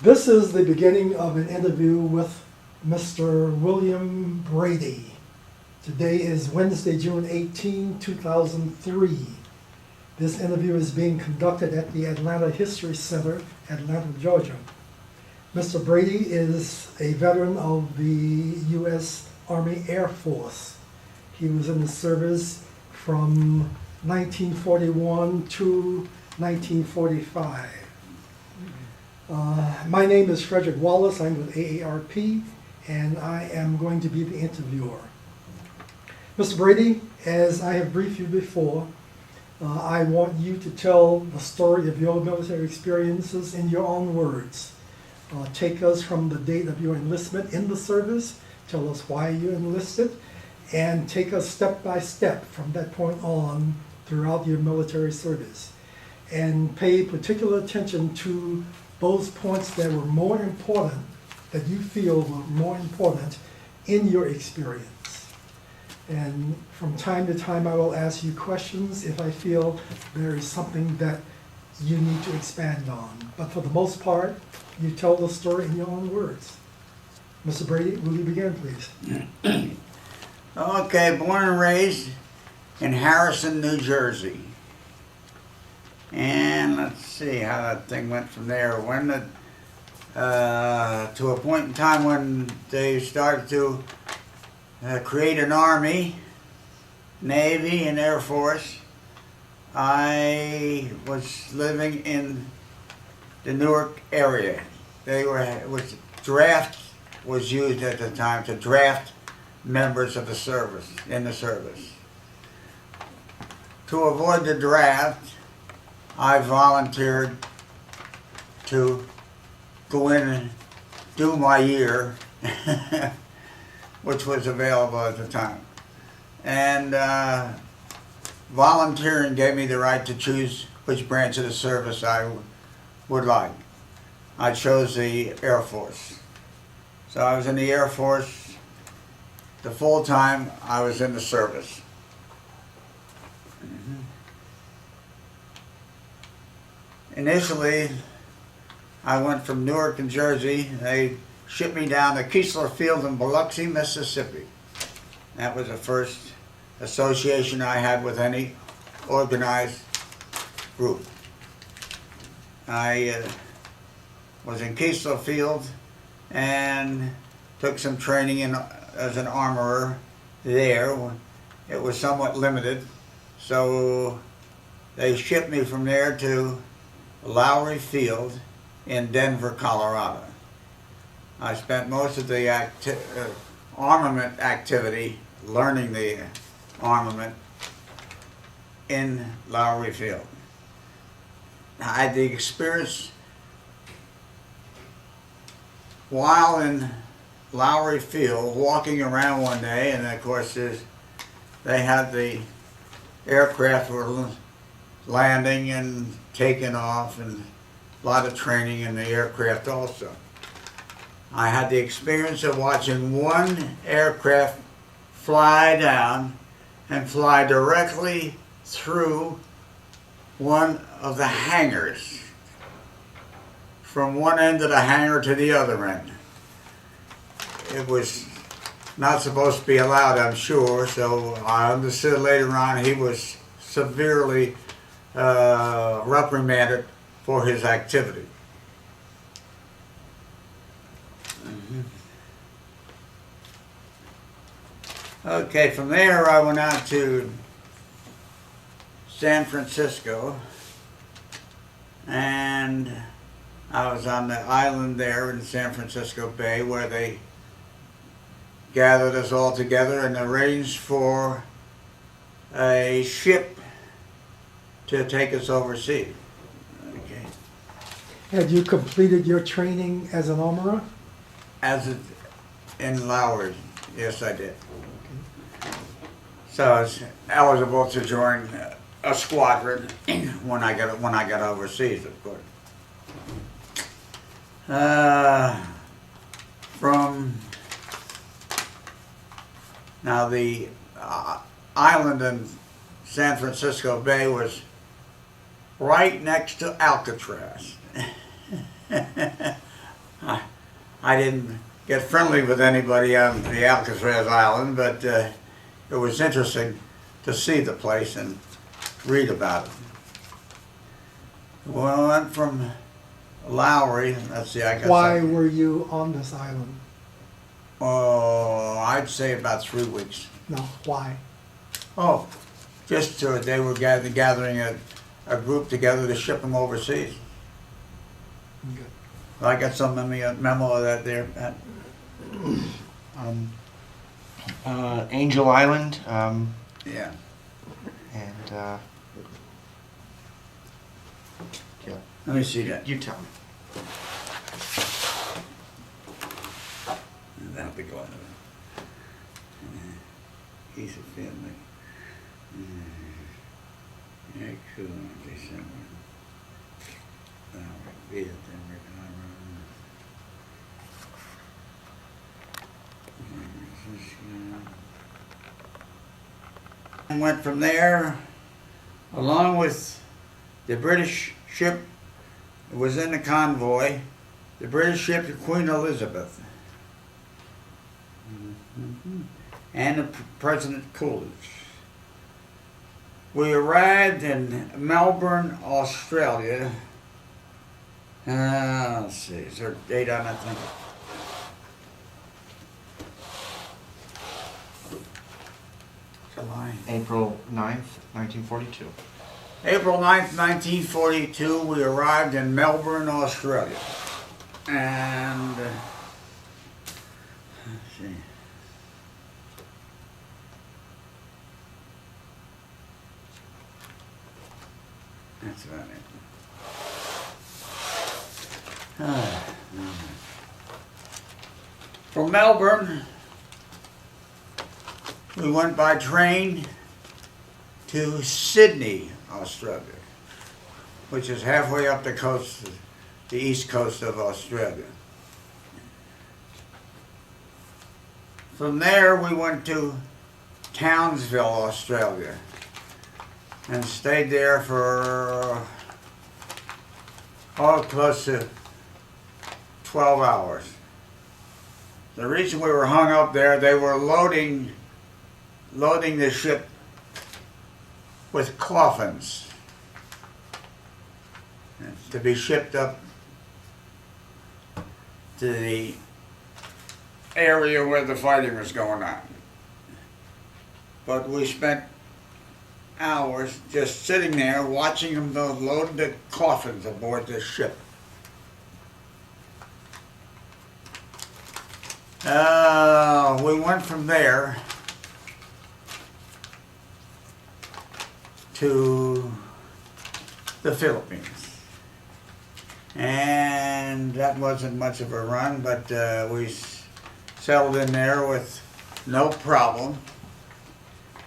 This is the beginning of an interview with Mr. William Brady. Today is Wednesday, June 18, 2003. This interview is being conducted at the Atlanta History Center, Atlanta, Georgia. Mr. Brady is a veteran of the U.S. Army Air Force. He was in the service from 1941 to 1945. My name is Frederick Wallace. I'm with AARP, and I am going to be the interviewer. Mr. Brady, as I have briefed you before, I want you to tell the story of your military experiences in your own words. Take us from the date of your enlistment in the service, tell us why you enlisted, and take us step by step from that point on throughout your military service. And pay particular attention to those points that were more important, that you feel were more important in your experience. And from time to time I will ask you questions if I feel there is something that you need to expand on. But for the most part, you tell the story in your own words. Mr. Brady, will you begin, please? Okay, born and raised in Harrison, New Jersey. And let's see how that thing went from there. When to a point in time when they started to create an Army, Navy, and Air Force, I was living in the Newark area. Draft was used at the time to draft members of the service, in the service. To avoid the draft, I volunteered to go in and do my year, which was available at the time. And volunteering gave me the right to choose which branch of the service I would like. I chose the Air Force. So I was in the Air Force the full time I was in the service. Initially, I went from Newark, New Jersey. They shipped me down to Keesler Field in Biloxi, Mississippi. That was the first association I had with any organized group. I was in Keesler Field and took some training as an armorer there. It was somewhat limited, so they shipped me from there to Lowry Field in Denver, Colorado. I spent most of the armament activity, learning the armament, in Lowry Field. I had the experience while in Lowry Field, walking around one day, and of course they had the aircraft were landing and taking off, and a lot of training in the aircraft also. I had the experience of watching one aircraft fly down and fly directly through one of the hangars, from one end of the hangar to the other end. It was not supposed to be allowed, I'm sure, so I understood later on he was severely reprimanded for his activity. Okay, from there I went out to San Francisco, and I was on the island there in San Francisco Bay where they gathered us all together and arranged for a ship to take us overseas. Okay. Had you completed your training as an armorer? In Lowry, yes, I did. So I was eligible to join a squadron when I got overseas, of course. From now the island in San Francisco Bay was right next to Alcatraz. I didn't get friendly with anybody on the Alcatraz Island, but it was interesting to see the place and read about it. Well, I went from Lowry, let's see, I got Why some- were you on this island? Oh, I'd say about 3 weeks. No, why? Oh, just they were gathering a group together to ship them overseas. Good. I got some memo of that there. Angel Island, Yeah. and yeah, Let me see that. you tell me. That'll be going to He's a family. Yeah, cool. December. And went from there, along with the British ship. It was in the convoy. The British ship, the Queen Elizabeth, and the President Coolidge. We arrived in Melbourne, Australia. Let's see, is there a date on that thing? July. April 9th, 1942. April 9th, 1942, we arrived in Melbourne, Australia. And, let's see. That's about it. From Melbourne, we went by train to Sydney, Australia, which is halfway up the coast, the east coast of Australia. From there, we went to Townsville, Australia, and stayed there for close to 12 hours. The reason we were hung up there, they were loading the ship with coffins to be shipped up to the area where the fighting was going on. But we spent hours just sitting there watching them load the coffins aboard this ship. We went from there to the Philippines. And that wasn't much of a run, but we settled in there with no problem.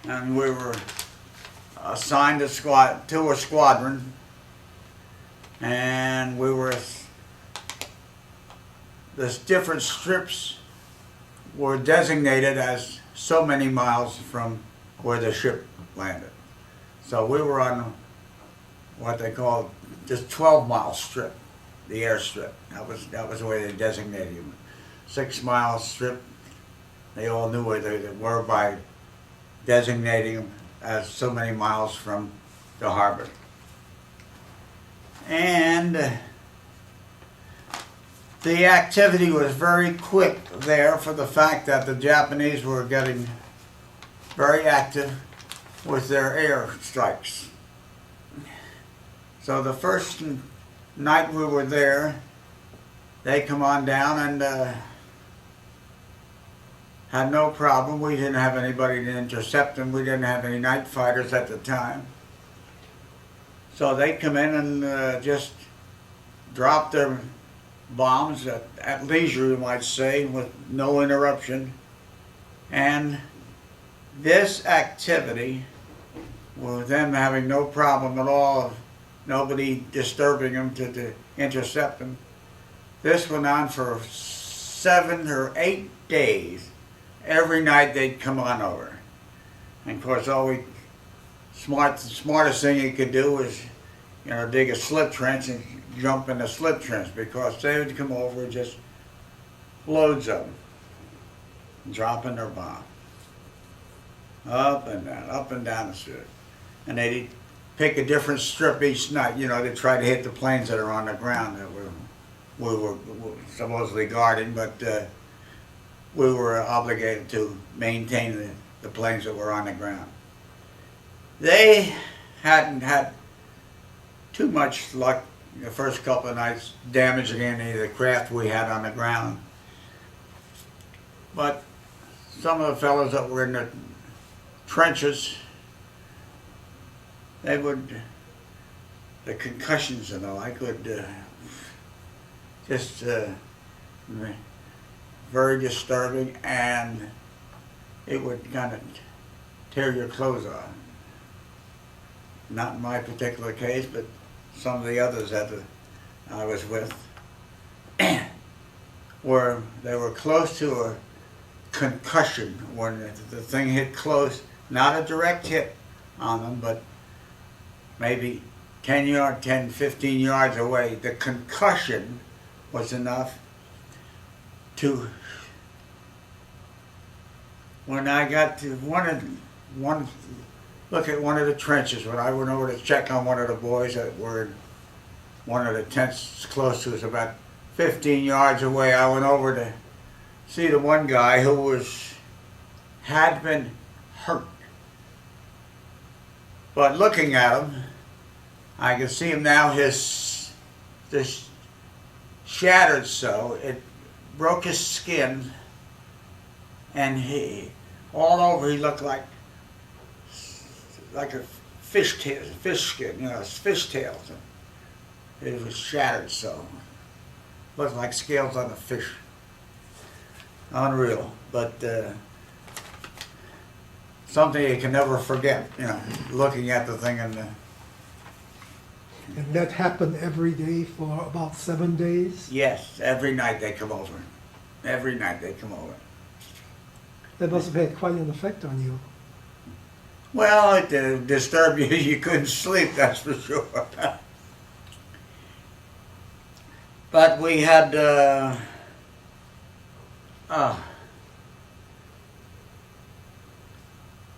And we were assigned to a squadron, and we were, the different strips were designated as so many miles from where the ship landed. So we were on what they call just 12-mile strip, the airstrip. That was the way they designated them. 6-mile strip, they all knew where they were by designating them as so many miles from the harbor. And the activity was very quick there for the fact that the Japanese were getting very active with their air strikes. So the first night we were there, they come on down and had no problem. We didn't have anybody to intercept them. We didn't have any night fighters at the time. So they come in and just drop their bombs at leisure, you might say, with no interruption. And this activity, with them having no problem at all of nobody disturbing them to intercept them, this went on for 7 or 8 days. Every night they'd come on over. And of course, the smartest thing you could do was, dig a slip trench and jump in the slip trench, because they would come over and just loads of them, dropping their bomb. Up and down the street. And they'd pick a different strip each night, you know, to try to hit the planes that are on the ground that we were supposedly guarding, but we were obligated to maintain the planes that were on the ground. They hadn't had too much luck the first couple of nights damaging any of the craft we had on the ground. But some of the fellows that were in the trenches, the concussions and the like would just very disturbing, and it would kind of tear your clothes off. Not in my particular case, but some of the others that I was with, where they were close to a concussion when the thing hit close, not a direct hit on them, but maybe 10, 15 yards away. The concussion was enough to, when I got to look at one of the trenches, when I went over to check on one of the boys that were in one of the tents close to us, about 15 yards away, I went over to see the one guy who had been hurt. But looking at him, I can see him now, this shattered so, it broke his skin, and all over he looked like a fish skin, you know, fish tails. It was shattered so. Looked like scales on a fish. Unreal, but something you can never forget, you know, looking at the thing and And that happened every day for about 7 days? yes, every night they come over. Every night they come over. That must have had quite an effect on you. Well, it disturbed you. You couldn't sleep, that's for sure. But we had,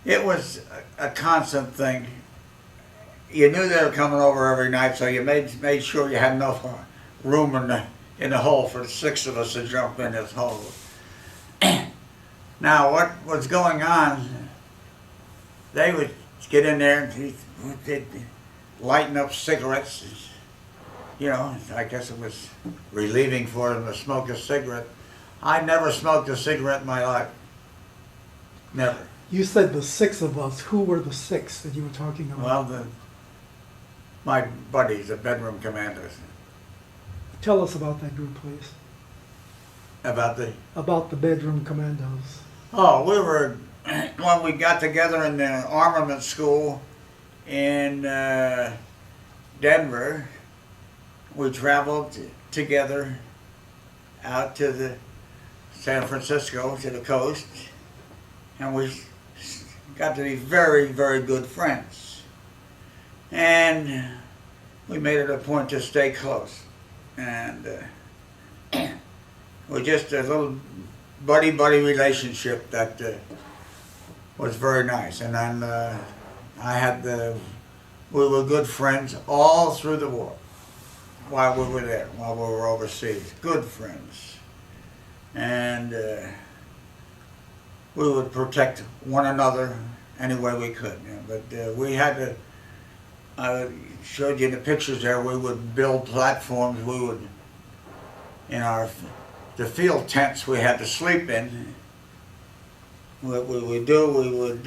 it was a constant thing. You knew they were coming over every night, so you made sure you had enough room in the hole for the 6 of us to jump in this hole. Now, what was going on, they would get in there and they'd lighten up cigarettes. You know, I guess it was relieving for them to smoke a cigarette. I never smoked a cigarette in my life. Never. You said the 6 of us. Who were the 6 that you were talking about? Well, my buddies, the Bedroom Commandos. Tell us about that group, please. About the Bedroom Commandos. Oh, we were, when we got together in the armament school in Denver, we traveled together out to the San Francisco, to the coast, and we got to be very, very good friends. And we made it a point to stay close. And we just a little buddy-buddy relationship that was very nice. And then we were good friends all through the war, while we were there, while we were overseas. Good friends. And we would protect one another any way we could. You know. But we had to, I showed you in the pictures there, we would build platforms. We would, in the field tents we had to sleep in, what we would do, we would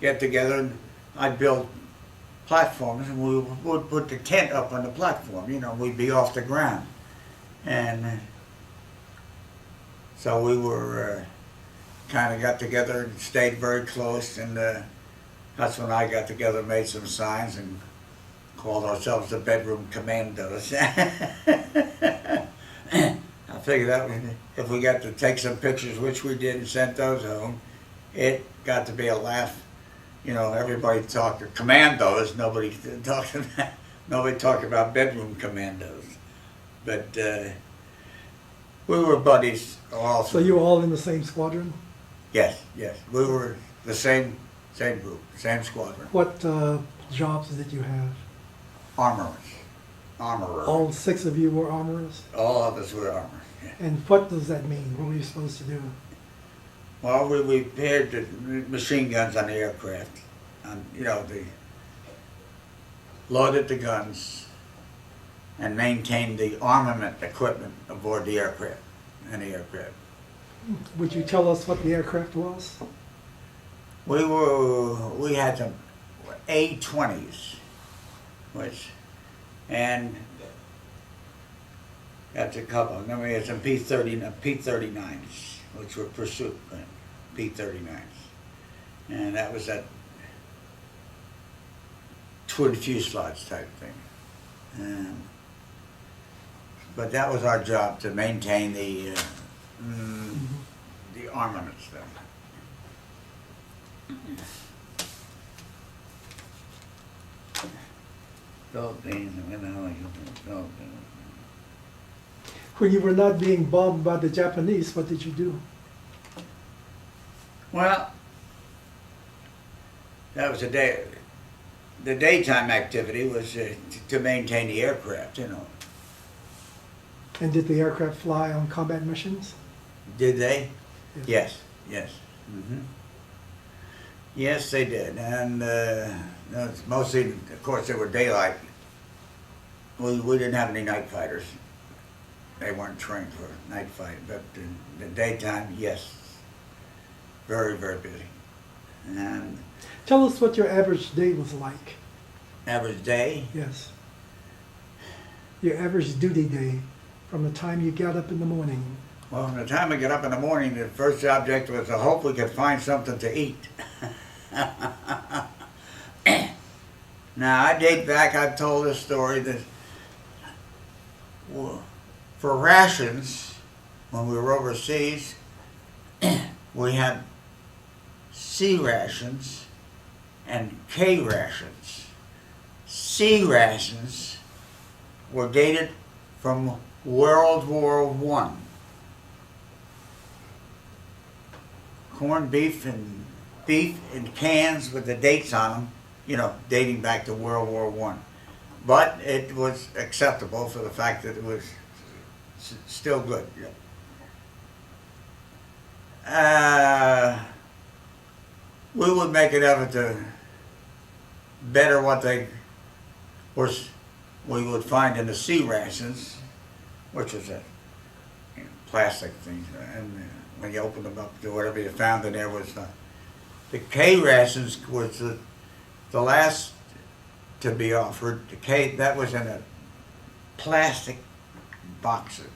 get together and I'd build platforms and we would put the tent up on the platform, you know, we'd be off the ground. And so we were kind of got together and stayed very close, and that's when I got together, made some signs and called ourselves the Bedroom Commandos. I figured that if we got to take some pictures, which we did, and sent those home, it got to be a laugh. You know, everybody talked commandos. Nobody talked about Bedroom Commandos. But We were buddies also. So you were all in the same squadron? Yes, yes. We were the same group, same squadron. What jobs did you have? Armorer. All 6 of you were armorers? All of us were armor. Yeah. And what does that mean? What were you supposed to do? Well, we repaired the machine guns on the aircraft. They loaded the guns and maintained the armament equipment aboard the aircraft, any aircraft. Would you tell us what the aircraft was? We had some A-20s, and that's a couple. Then we had some P-39s, which were pursuit P-39s. And that was that twin fuselage type thing. But that was our job, to maintain the armaments then. When you were not being bombed by the Japanese, what did you do? Well, that was the daytime activity was to maintain the aircraft, And did the aircraft fly on combat missions? Did they? Yes. Yes. Mm-hmm. Yes, they did. And mostly, of course, they were daylight. We didn't have any night fighters. They weren't trained for night fighting, but in the daytime, yes. Very, very busy. And Tell us what your average day was like. average day, Yes. Your average duty day from the time you got up in the morning. well, from the time I get up in the morning, the first object was to hope we could find something to eat. Now, I date back, I've told this story that for rations, when we were overseas, we had C rations and K rations. C rations were dated from World War I. Corned beef in cans with the dates on them, dating back to World War I. But it was acceptable for the fact that it was still good. We would make an effort to better what we would find in the C rations, which was a plastic thing, and when you opened them up to whatever you found in there was the K rations was the last to be offered. The K, that was in a plastic boxes,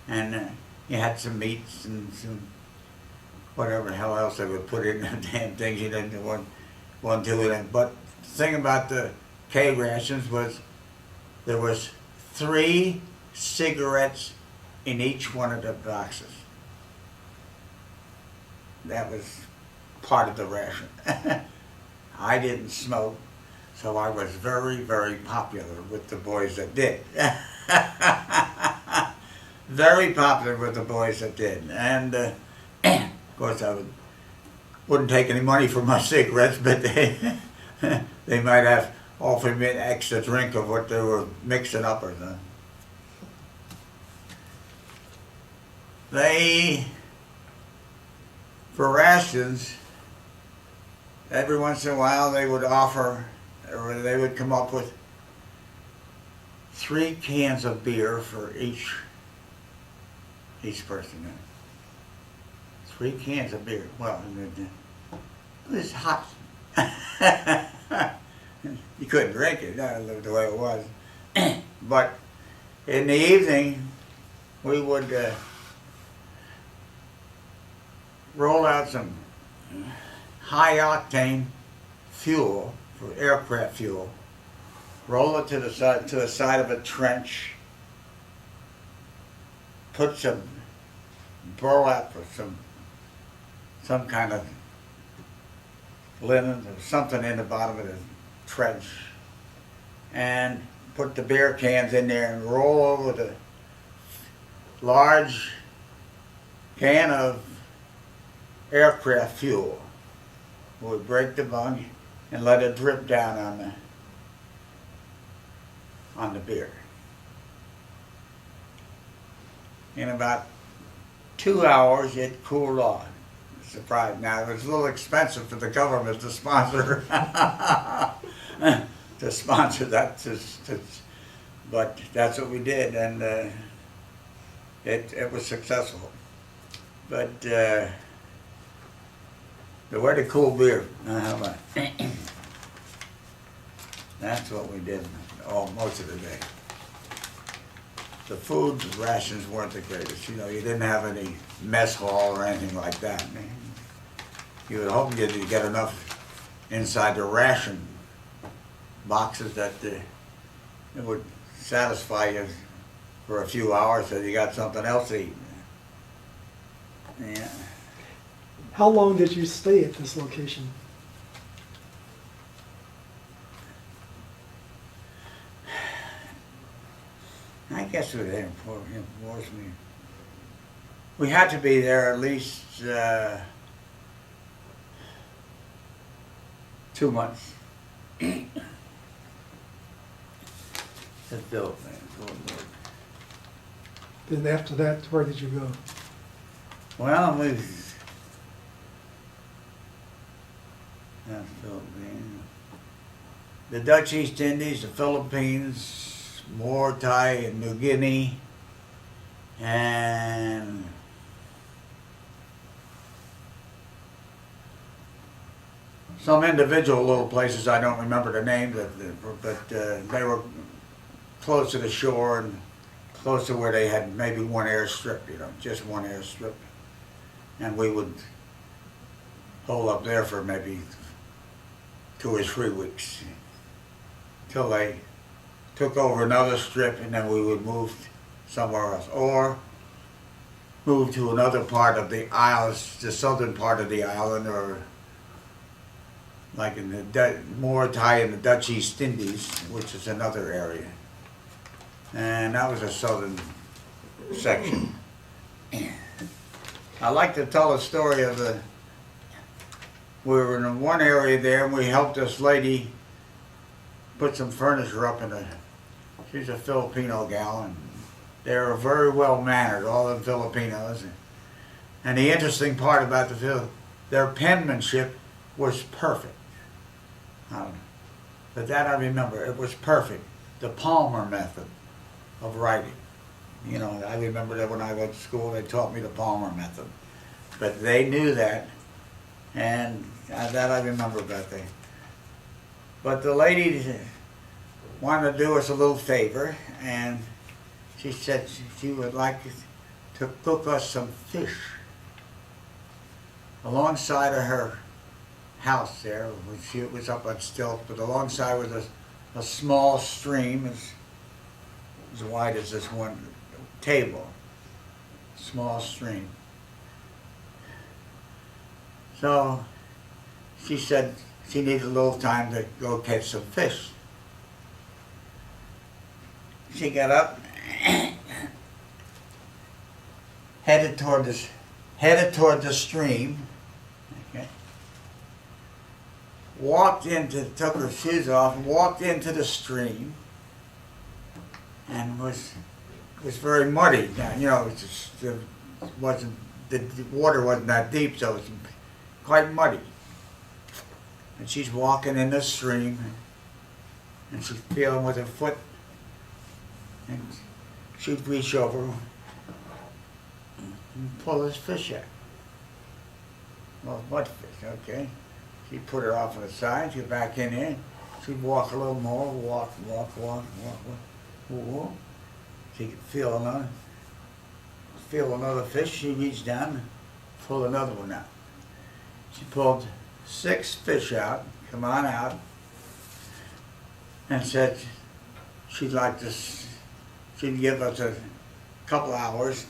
and you had some meats and some whatever the hell else they would put in the damn things. You didn't want to do it. But the thing about the K rations was there was 3 cigarettes in each one of the boxes. That was part of the ration. I didn't smoke, so I was very, very popular with the boys that did. Very popular with the boys that did. And of course I wouldn't take any money for my cigarettes, but they might have offered me an extra drink of what they were mixing up or something. For rations, every once in a while they would offer, or they would come up with 3 cans of beer for each person. 3 cans of beer. Well, it was hot. You couldn't drink it, the way it was. But in the evening, we would roll out some high-octane fuel for aircraft fuel. Roll it to the side of a trench. Put some burlap or some kind of linen or something in the bottom of the trench, and put the beer cans in there and roll over the large can of aircraft fuel. We'd break the bung and let it drip down on the beer. In about 2 hours, it cooled off. Surprised. Now, it was a little expensive for the government to sponsor to sponsor that, but that's what we did, and it was successful. But the way to cool beer, how about that's what we did most of the day. The food rations weren't the greatest. You know, you didn't have any mess hall or anything like that. You would hope you get enough inside the ration boxes that it would satisfy you for a few hours so you got something else to eat. Yeah. How long did you stay at this location? I guess we were there we had to be there at least 2 months. The Philippines. Then after that, where did you go? Well, the Philippines, the Dutch East Indies, the Philippines, Morotai and New Guinea, and some individual little places I don't remember the name, but they were close to the shore and close to where they had maybe one airstrip, you know, just one airstrip. And we would hold up there for maybe 2 or 3 weeks till they took over another strip, and then we would move somewhere else, or move to another part of the island, the southern part of the island, or like in the Morotai in the Dutch East Indies, which is another area. And that was a southern section. I like to tell a story of we were in one area there, and we helped this lady put some furniture up she's a Filipino gal, and they were very well mannered, all the Filipinos. And the interesting part about their penmanship was perfect. But that I remember, it was perfect. The Palmer method of writing. You know, I remember that when I went to school, they taught me the Palmer method. But they knew that, and that I remember about that. But the lady wanted to do us a little favor, and she said she would like to cook us some fish alongside of her house there. It was up on stilts, but alongside was a small stream as wide as this one table, small stream. So she said she needed a little time to go catch some fish. She got up, headed toward the stream. Okay. Took her shoes off, walked into the stream, and was very muddy. Now, you know, the water wasn't that deep, so it was quite muddy. And she's walking in the stream, and she's feeling with her foot, and she'd reach over and pull this fish out. Well, mudfish, okay. She'd put her off on the side, she'd back in there, she'd walk a little more, walk. She could feel another fish. She reached down and pulled another one out. She pulled 6 fish out, come on out, and said she'd give us a couple hours.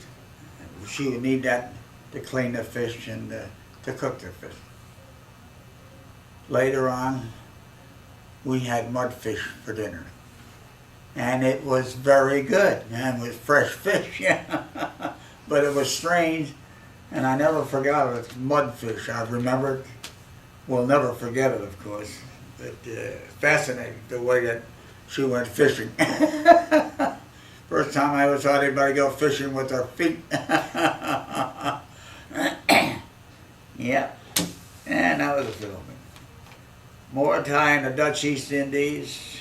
She would need that to clean the fish and to cook the fish. Later on, we had mudfish for dinner. And it was very good, and it was fresh fish. Yeah. but it was strange, and I never forgot it. It's mudfish. I remember it. We'll never forget it, of course. But fascinating the way that she went fishing. First time I ever saw anybody go fishing with their feet. Yeah, and that was a film. Mordecai in the Dutch East Indies.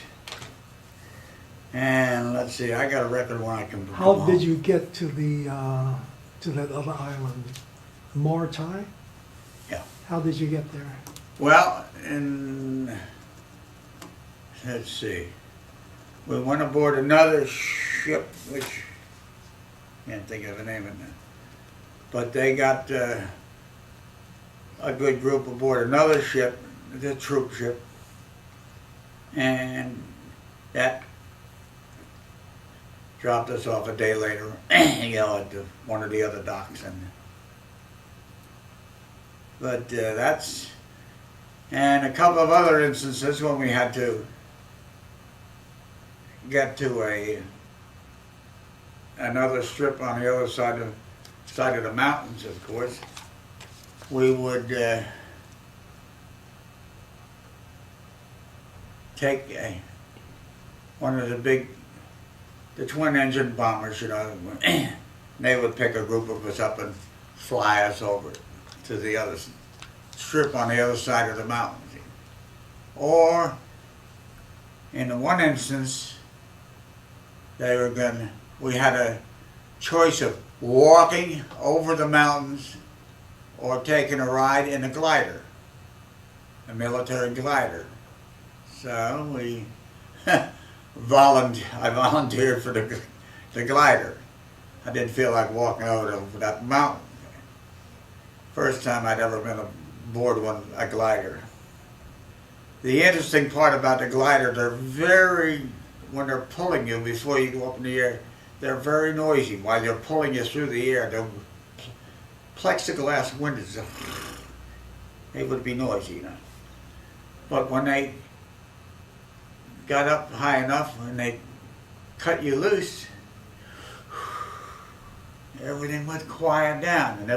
And let's see, I got a record one I can. How did you get to that other island? Mordecai? Yeah. How did you get there? Well, let's see. We went aboard another ship, which I can't think of the name of it. But they got a good group aboard another ship, the troop ship, and that dropped us off a day later, at one of the other docks. But that's, and a couple of other instances when we had to get to another strip on the other side of the mountains, of course. We would take one of the twin engine bombers, and they would pick a group of us up and fly us over to the other strip on the other side of the mountain. Or, in the one instance, we had a choice of walking over the mountains or taking a ride in a glider, a military glider. So I volunteered for the glider. I didn't feel like walking over that mountain. First time I'd ever been aboard a glider. The interesting part about the glider, when they're pulling you before you go up in the air, they're very noisy while they're pulling you through the air. The plexiglass windows, they would be noisy, But when they got up high enough and they cut you loose, everything would quiet down, and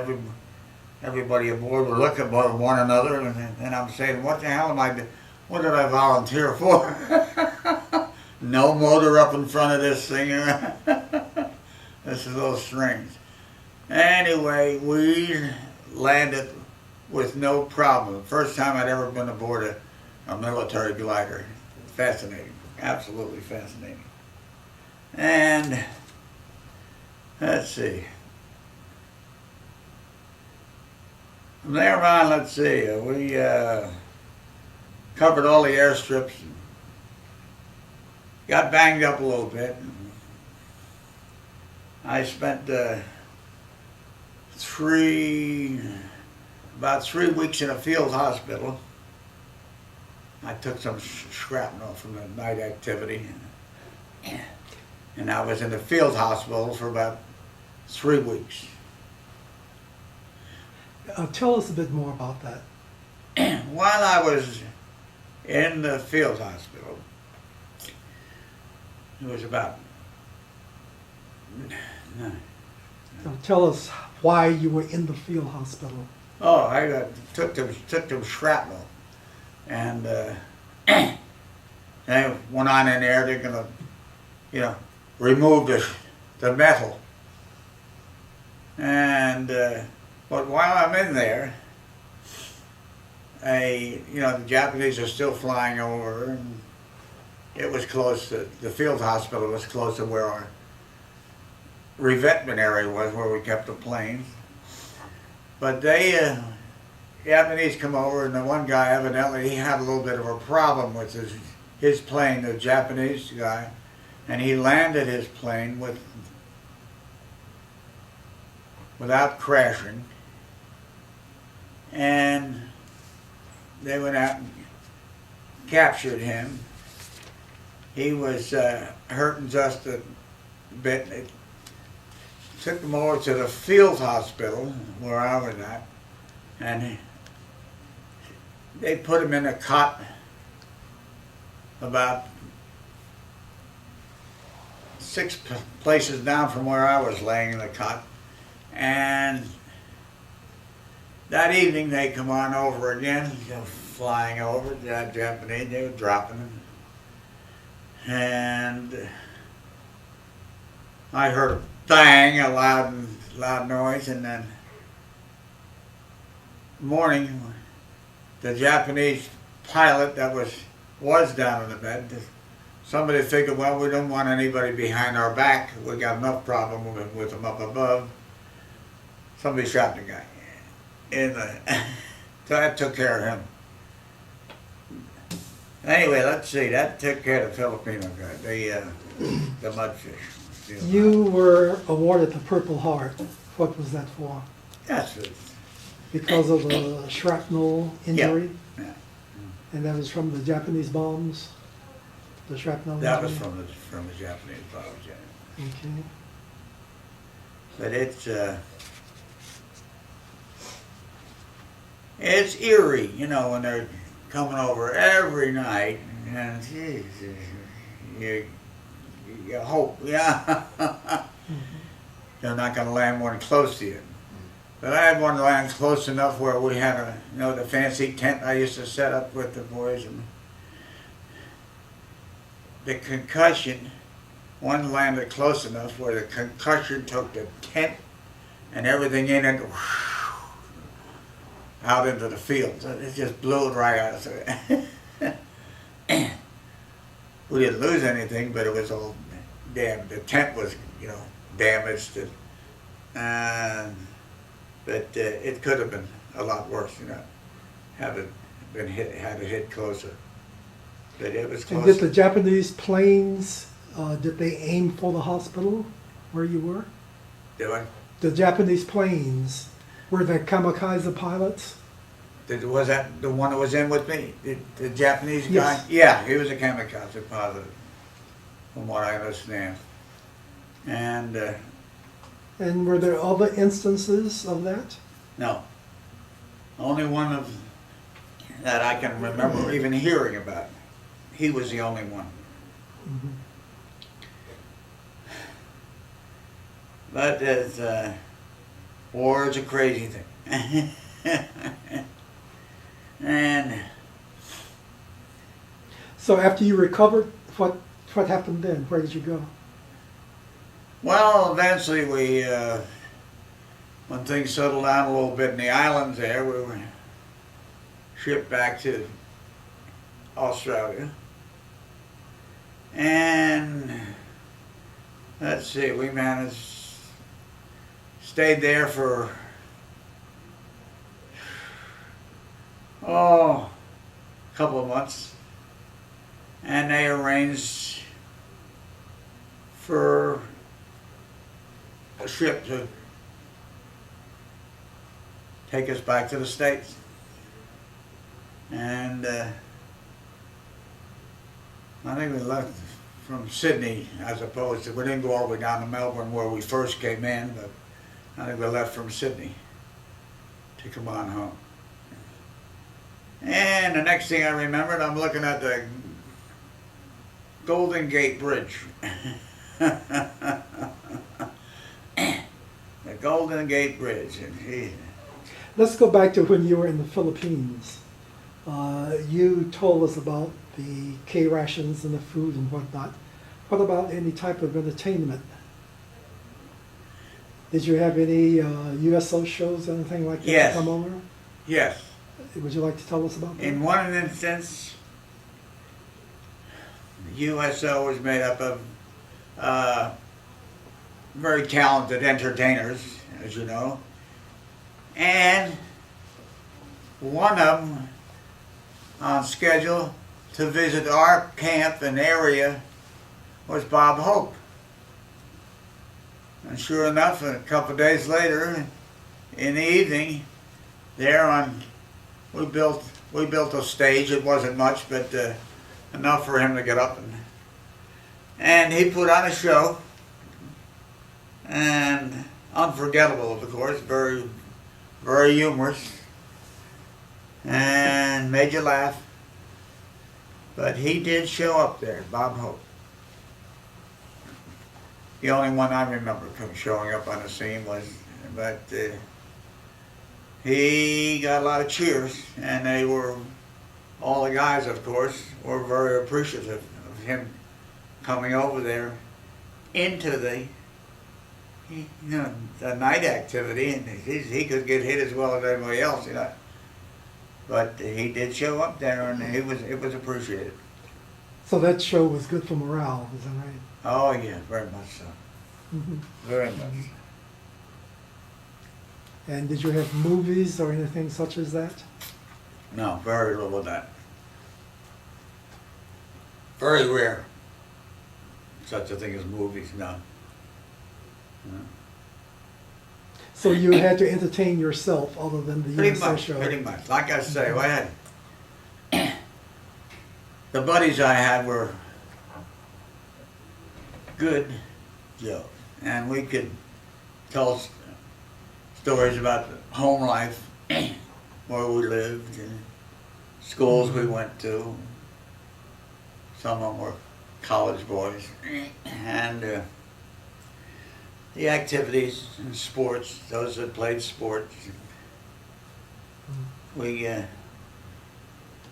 everybody aboard would look at one another, and I'm saying, what the hell what did I volunteer for? No motor up in front of this thing. This is a little strange. Anyway, we landed with no problem. The first time I'd ever been aboard a military glider. Fascinating, absolutely fascinating. And let's see. From there on, let's see, we covered all the airstrips. Got banged up a little bit. I spent about 3 weeks in a field hospital. I took some shrapnel from the night activity, and I was in the field hospital for about 3 weeks. Tell us a bit more about that. While I was in the field hospital, it was about... So tell us why you were in the field hospital. Oh, I took them shrapnel, and they went on in there. They're gonna, remove the metal. And but while I'm in there, the Japanese are still flying over, and it was close to the field hospital. Was close to where our revetment area was, where we kept the planes. But the Japanese come over, and the one guy, evidently, he had a little bit of a problem with his plane, the Japanese guy, and he landed his plane without crashing, and they went out and captured him. He was hurting just a bit. They took him over to the field hospital where I was at, and they put him in a cot about 6 places down from where I was laying in the cot, And that evening they come on over again, flying over, the Japanese, they were dropping them. And I heard a bang, a loud noise, and then morning, the Japanese pilot that was down in the bed, somebody figured, well, we don't want anybody behind our back. We got enough problem with them up above. Somebody shot the guy. So that took care of him. Anyway, let's see. That took care of the Filipino guy, the mudfish. You were awarded the Purple Heart. What was that for? Yes. Because of a shrapnel injury? Yeah. And that was from the Japanese bombs? The shrapnel That injury? was from the Japanese bombs, yeah. Okay. But it's eerie, you know, when they're coming over every night, and geez, you hope, yeah, they're not going to land one close to you. But I had one land close enough where we had the fancy tent I used to set up with the boys, and the concussion, one landed close enough where the concussion took the tent and everything in it out into the field. So it just blew it right out. So we didn't lose anything, but it was all damaged. The tent was, damaged. But it could have been a lot worse, had it hit closer. But it was close. And did the Japanese planes, did they aim for the hospital where you were? Did I? The Japanese planes, were they kamikaze pilots? Was that the one that was in with me? The Japanese guy? Yes. Yeah, he was a kamikaze pilot, from what I understand. And were there other instances of that? No. Only one that I can remember even hearing about. He was the only one. Mm-hmm. But war is a crazy thing. And So after you recovered, what happened then? Where did you go? well, eventually we, when things settled down a little bit in the islands there, we were shipped back to Australia. And let's see, we stayed there for, a couple of months. And they arranged for a ship to take us back to the States. And I think we left from Sydney, as opposed to, we didn't go all the way down to Melbourne where we first came in, but I think we left from Sydney to come on home. And the next thing I remembered, I'm looking at the Golden Gate Bridge. The Golden Gate Bridge. And Let's go back to when you were in the Philippines. You told us about the K rations and the food and whatnot. What about any type of entertainment? Did you have any USO shows or anything like that Yes. come over? yes. Would you like to tell us about that? In one instance, the USO was made up of very talented entertainers, as you know, and one of them on schedule to visit our camp and area was Bob Hope. And sure enough, a couple of days later, in the evening, we built a stage. It wasn't much, but enough for him to get up and he put on a show, and unforgettable, of course, very, very humorous, and made you laugh. But he did show up there, Bob Hope. The only one I remember showing up on the scene was but he got a lot of cheers, and they were, all the guys, of course, were very appreciative of him coming over there into the night activity, and he could get hit as well as anybody else, But he did show up there, and it was appreciated. So that show was good for morale, is that right? Oh yeah, very much so. Mhm. Very much. And did you have movies or anything such as that? No, very little of that. Very rare. Such a thing as movies, no. No. So you had to entertain yourself other than the Pretty USA much, show? pretty much. Like I say, I had the buddies I had were good Joe, and we could tell stories about the home life, where we lived, and schools we went to. Some of them were college boys, and the activities and sports, those that played sports. We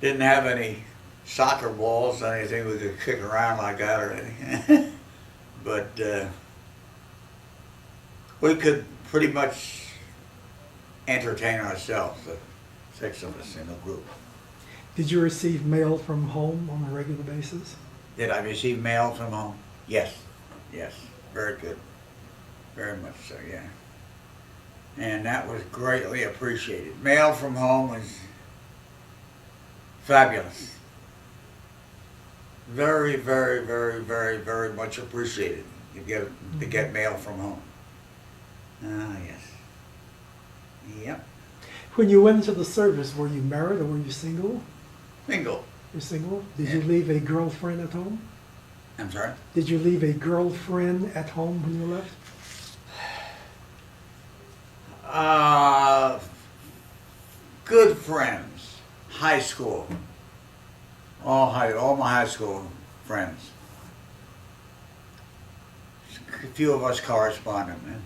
didn't have any soccer balls or anything we could kick around like that or anything. But we could pretty much entertain ourselves, the 6 of us in a group. Did you receive mail from home on a regular basis? Did I receive mail from home? Yes, yes, very good. Very much so, yeah. And that was greatly appreciated. Mail from home was fabulous. Very, very, very, very, very much appreciated to get mail from home. Ah, yes. Yep. When you went into the service, were you married or were you single? Single. You're single? Did Yeah. you leave a girlfriend at home? I'm sorry? Did you leave a girlfriend at home when you left? Good friends. High school. All my high school friends. A few of us corresponded, man.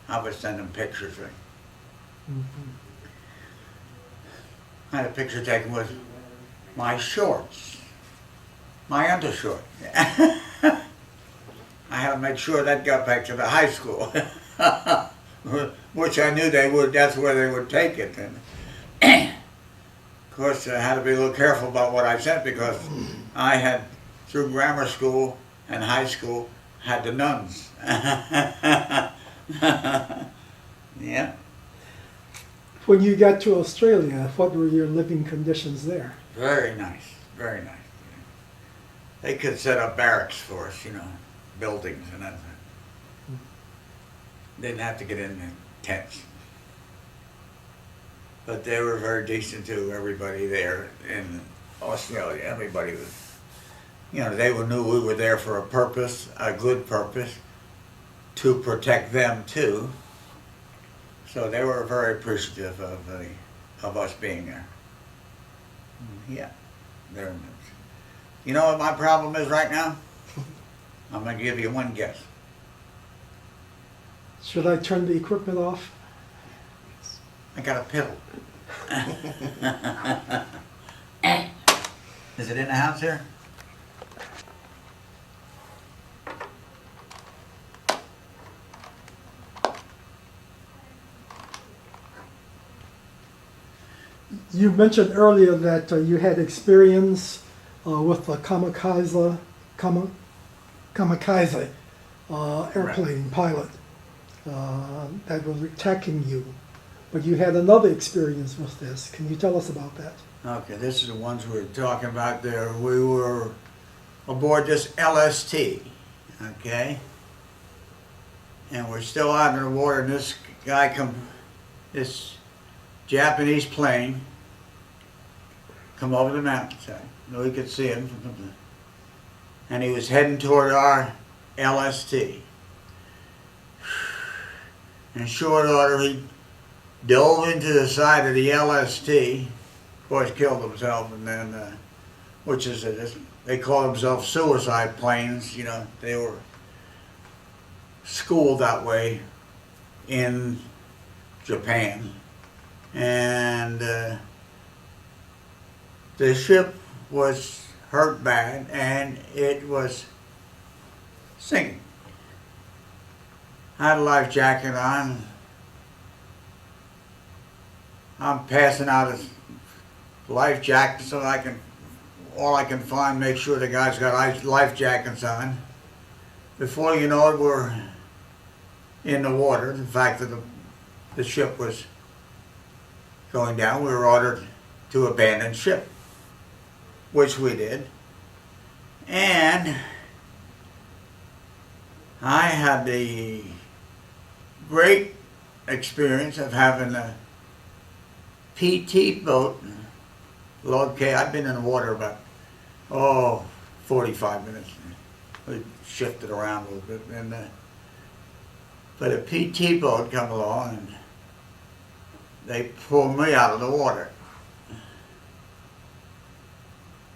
I would send them pictures. Right? Mm-hmm. I had a picture taken with my shorts, my undershort. I had to make sure that got back to the high school, which I knew they would. That's where they would take it. And of course, I had to be a little careful about what I sent because I had, through grammar school and high school, had the nuns. Yeah. When you got to Australia, what were your living conditions there? Very nice, very nice. They could set up barracks for us, buildings and that. Didn't have to get in the tents. But they were very decent too, everybody there in Australia. Everybody was, they knew we were there for a purpose, a good purpose, to protect them too. So they were very appreciative of us being there. Yeah, very much. You know what my problem is right now? I'm going to give you one guess. Should I turn the equipment off? I got a piddle. Is it in the house here? You mentioned earlier that you had experience with the kamikaze airplane pilot that was attacking you. But you had another experience with this. Can you tell us about that? Okay, this is the ones we were talking about there. We were aboard this LST, okay? And we're still out in the water, and this guy this Japanese plane come over the mountainside. We could see him. And he was heading toward our LST. In short order, he dove into the side of the LST. Of course, killed himself, and then, which is, they call themselves suicide planes. They were schooled that way in Japan, and the ship was hurt bad, and it was sinking. I had a life jacket on. I'm passing out a life jacket so all I can find, make sure the guys got life jackets on. Before you know it, we're in the water. The fact that the ship was going down, we were ordered to abandon ship, which we did. And I had the great experience of having a PT boat. Okay, I've been in the water about 45 minutes. We shifted around a little bit, and but a PT boat come along and they pulled me out of the water.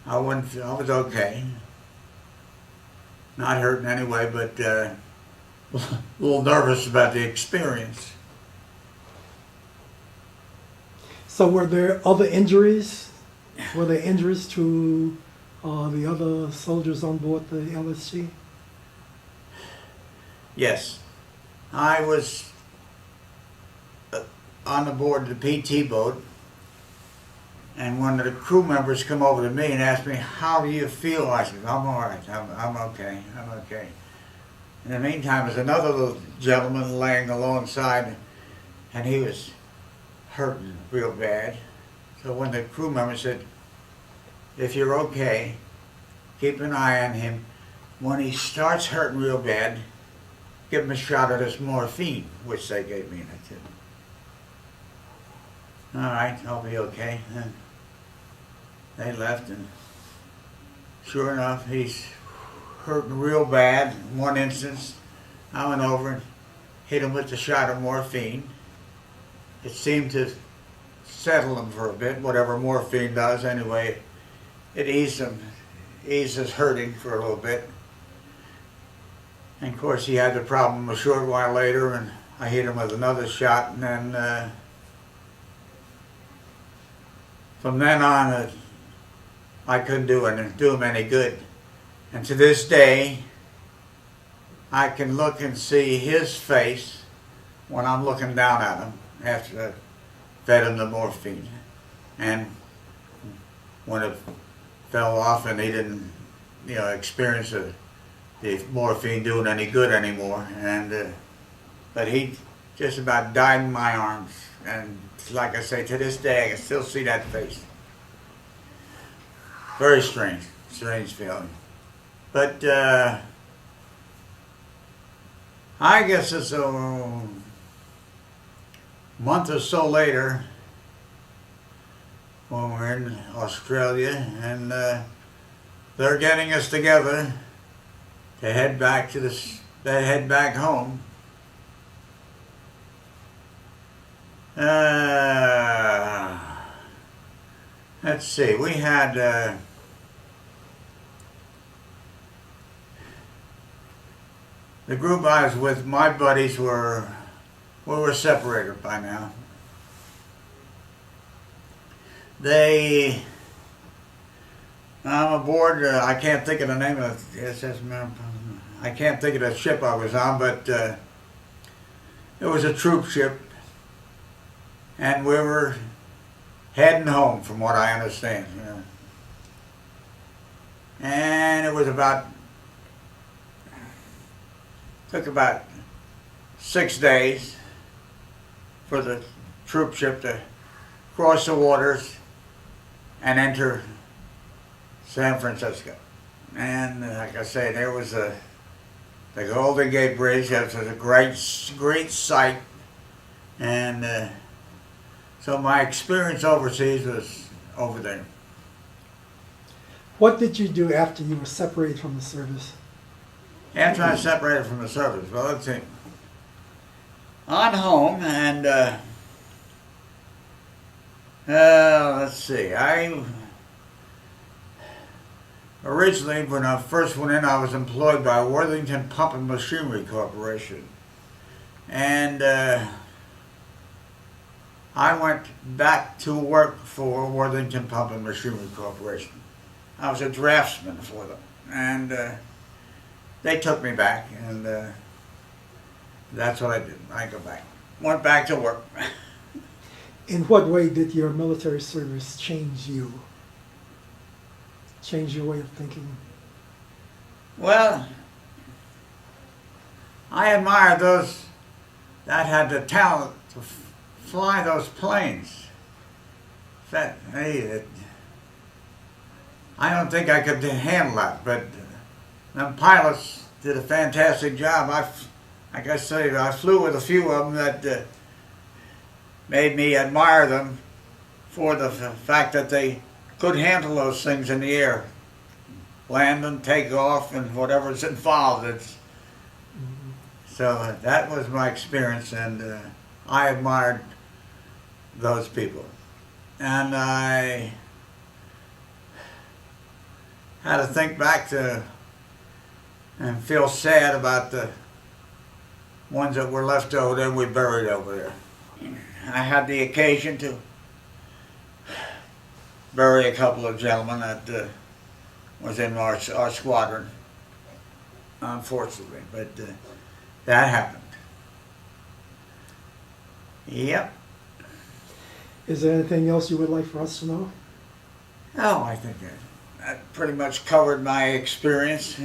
I was okay, not hurting anyway, but a little nervous about the experience. So were there other injuries? Were there injuries to the other soldiers on board the LSG? Yes, I was on the board of the PT boat, and one of the crew members come over to me and asked me, "How do you feel?" I said, "I'm all right. I'm okay. I'm okay." In the meantime, there's another little gentleman laying alongside, and he was hurting real bad. So when the crew member said, "If you're okay, keep an eye on him. When he starts hurting real bad, give him a shot of this morphine," which they gave me. And I said, "All right, I'll be okay." And they left, and sure enough, he's hurting real bad. In one instance, I went over and hit him with a shot of morphine. It seemed to settle him for a bit, whatever morphine does. Anyway, it eased his hurting for a little bit. And of course, he had the problem a short while later, and I hit him with another shot, and then from then on, I couldn't do him any good. And to this day, I can look and see his face when I'm looking down at him after I fed him the morphine. And when it fell off and he didn't, experience the morphine doing any good anymore, and but he just about died in my arms. And like I say, to this day, I can still see that face. Very strange feeling. But I guess it's a month or so later when we're in Australia, and they're getting us together to head back home. Let's see, we had the group I was with, my buddies we were separated by now. I'm aboard, I can't think of the name of the I can't think of the ship I was on, but it was a troop ship, and we were heading home, from what I understand. And it was took about 6 days for the troop ship to cross the waters and enter San Francisco. And like I say, there was the Golden Gate Bridge. That was a great sight. And so my experience overseas was over there. What did you do after you were separated from the service? After I separated from the service, well, let's see. On home, and let's see. Originally, when I first went in, I was employed by Worthington Pump and Machinery Corporation, And I went back to work for Worthington Pump and Machinery Corporation. I was a draftsman for them. And they took me back, and that's what I did. I go back. Went back to work. In what way did your military service change you? Change your way of thinking? Well, I admire those that had the talent to fly those planes. I don't think I could handle that, but them pilots did a fantastic job. Like I say, I flew with a few of them that made me admire them for the fact that they could handle those things in the air. Land and take off and whatever's involved. So that was my experience, and I admired those people. And I had to think back to and feel sad about the ones that were left over there and we buried over there. I had the occasion to bury a couple of gentlemen that was in our squadron, unfortunately, but that happened. Yep. Is there anything else you would like for us to know? Oh, I think that pretty much covered my experience.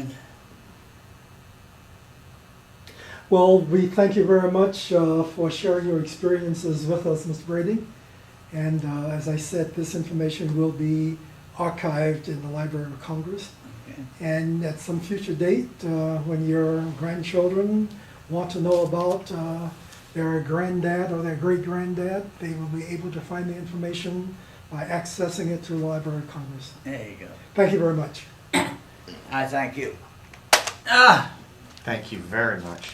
Well, we thank you very much for sharing your experiences with us, Mr. Brady. And as I said, this information will be archived in the Library of Congress. Okay. And at some future date, when your grandchildren want to know about their granddad or their great-granddad, they will be able to find the information by accessing it through the Library of Congress. There you go. Thank you very much. I thank you. Thank you very much.